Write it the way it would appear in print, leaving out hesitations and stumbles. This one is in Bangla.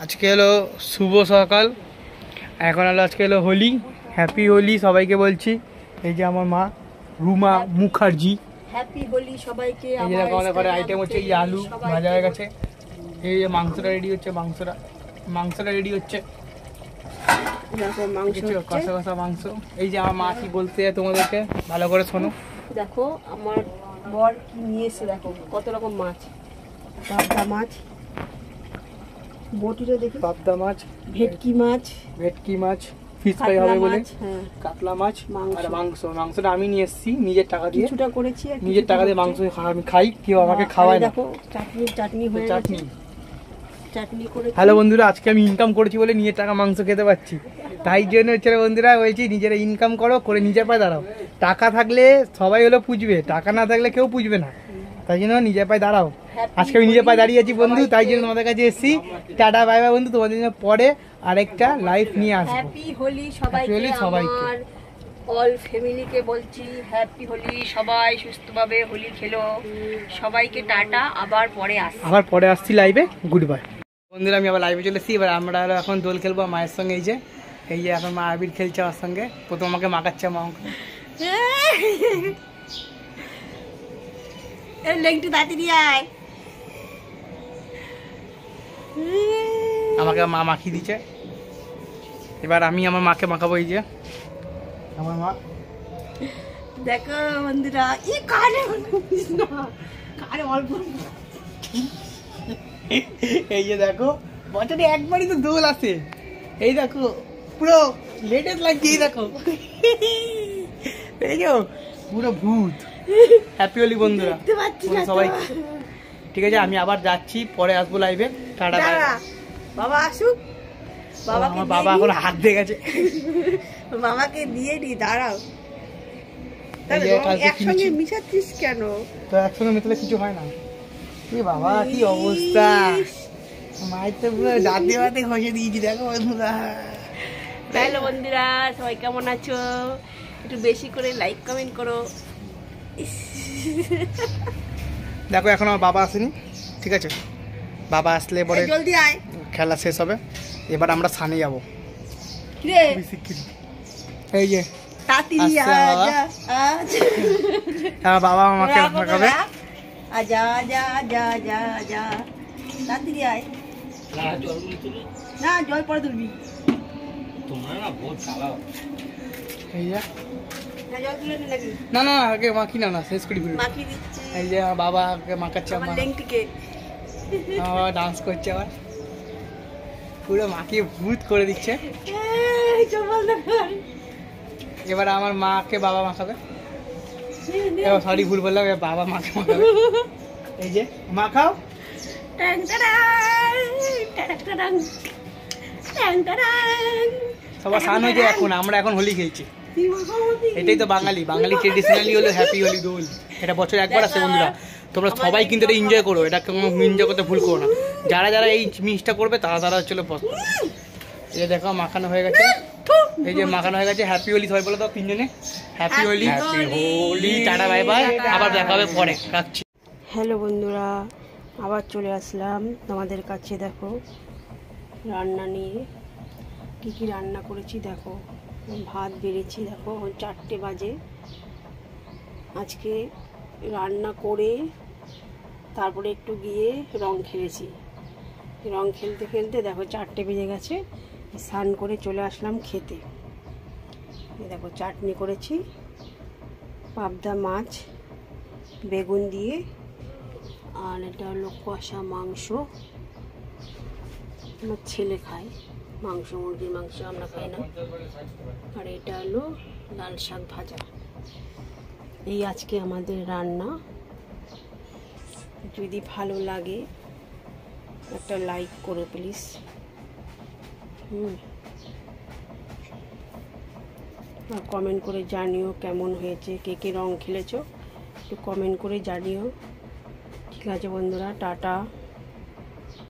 আজকে হলো শুভ সকাল, এখন হলো আজকে হলো হোলি। হ্যাপি হোলি সবাইকে বলছি। এই যে আমার মা রুমা মুখার্জি, হ্যাপি হোলি সবাইকে। এই যে আমাদের ঘরে আইটেম হচ্ছে এই আলু ভাজা হয়ে গেছে, এই যে মাংসটা রেডি হচ্ছে, মাংসটা রেডি হচ্ছে, কষা কষা মাংস। এই যে আমার মা কি বলতে তোমাদেরকে ভালো করে শোনো। দেখো আমার বর কি নিয়ে এসে, দেখো কত রকম মাছ, পাবদা মাছ, বটিটা দেখি, পাবদা মাছ, ভেটকি মাছ, ফিশ ফ্রাই হবে বলে, কাতলা মাছ আর মাংসটা আমি নিয়ে এসেছি নিজের টাকা দিয়ে, কিছুটা করেছি নিজের টাকা দিয়ে। মাংস আমি খাই, কেউ আমাকে খাওয়ায় না। দেখো চাটনি হয়ে গেছে, চাটনি করে। হ্যালো বন্ধুরা, আজকে আমি ইনকাম করেছি বলে নিজের টাকা মাংস খেতে পাচ্ছি, তাই জন্য হচ্ছে বন্ধুরা বলছি নিজেরা ইনকাম করো, করে নিজের পায়ে দাঁড়াও। টাকা থাকলে সবাই হলো পুজবে, টাকা না থাকলে কেউ পুজবে না, তাই জন্য নিজের পায়ে দাঁড়াও। আজকে আমি নিজের পায়ে দাঁড়িয়ে আছি বন্ধু, তাই জন্য তোমাদের কাছে এসেছি। টাটা বাই বাই বন্ধু, তোমাদের জন্য পরে আরেকটা লাইফ নিয়ে আসবো। হ্যাপি হোলি সবাইকে, অল ফ্যামিলিকে বলছি হ্যাপি হোলি। সবাই সুস্থভাবে হোলি খেলো, সবাইকে টাটা, আবার পরে আসছি লাইভে। গুড বাই বন্ধুরা, আমি আবার লাইভে চলে এসেছি। এবার আমরা এখন দোল খেলবো মায়ের সঙ্গে। এই যে এখন মা আবির খেলছে আমার সঙ্গে, প্রথম আমাকে মাখাচ্ছে মা। আমাকে মা মাখিয়ে দিচ্ছে, এবার আমি আমার মাকে মাখাবো। এই যে আমার মা, দেখো বন্ধুরা, কানে অল্প। এই যে দেখো বছরে একবারই তো দোল আছে, এই দেখো পুরো লেটেস্ট লাগছে। এই দেখো এই যে পুরো ভূত। হ্যাপি হোলি বন্ধুরা সবাই। ঠিক আছে, আমি আবার যাচ্ছি, পরে আসবো লাইভে। টাটা বাবা আসুক, আমার বাবা এখন হাত দিয়ে গেছে, বাবাকে দিয়ে নি। দাঁড়াও, একসঙ্গে মিশাচ্ছিস কেন? তো একসঙ্গে মেশালে কিছু হয় না। কি বাবা কি অবস্থা, মায়ের তো পুরো দাঁতে বাতে ঘষে দিয়েছি। দেখো বন্ধুরা, হ্যালো বন্ধুরা, সবাই কেমন আছো? একটু বেশি করে লাইক কমেন্ট করো। দেখো এখন আমার বাবা আসেনি, ঠিক আছে, বাবা আসলে পরে জলদি আয়, খেলা শেষ হবে। এবার আমরা সানে যাবো। এই যে বাবা আমাকে মাখাবে। আজা আজা আজা আজা আজা, তাড়াতাড়ি আয়। না জল পরে তুলবি, তোমরা না বহুত চালাও। এই যে না না আগে মাখি না, শেষ করি মাখি দিচ্ছি। এই যে বাবা মাখাচ্ছে, আমার লেংটিকে ডান্স করছে, আবার পুরো মাকে ভূত করে দিচ্ছে। এবার আমার মাকে বাবা মাখাবে। সরি ভুল বললাম, বাবা মাকে মাখাবে। এই যে মাখাও। সবার স্নান হয়েছে, এখন আমরা এখন হোলি খেলছি। এটাই তো বাঙালি ট্রেডিশনালি হলো হ্যাপি হোলি দোল। এটা বছরে একবার আসে বন্ধুরা, তোমরা সবাই কিন্তু এটা এনজয় করো, এটা এনজয় করতে ভুল করো না। যারা যারা এই জিনিসটা করবে তারা চলে পছন্দ। এই যে দেখো মাখানো হয়ে গেছে, এই যে মাখানো হয়ে গেছে। হ্যাপি হোলি সবাই বলে দাও তিনজনে, happy Holi. Tata bye bye, আবার দেখা হবে পরে, রাখছি। হ্যালো বন্ধুরা, আবার চলে আসলাম তোমাদের কাছে। দেখো রান্না নিয়ে, কি কি রান্না করেছি দেখো। ভাত বেড়েছি, দেখো 4টে বাজে। আজকে রান্না করে তারপরে একটু গিয়ে রং খেলেছি। রং খেলতে খেলতে দেখো 4টে বেজে গেছে। স্নান করে চলে আসলাম খেতে। দেখো চাটনি করেছি, পাবদা মাছ বেগুন দিয়ে, আর এটা হলো কষা মাংস। আমার ছেলে খায় মাংস, মুরগির মাংস, আমরা খাই না। আর এটা হলো লাল শাক ভাজা। এই আজকে আমাদের রান্না। যদি ভালো লাগে একটা লাইক করো প্লিজ। আর কমেন্ট করে জানিও কেমন হয়েছে, কে কে রং খেলেছো একটু কমেন্ট করে জানিও। ঠিক আছে বন্ধুরা, টাটা।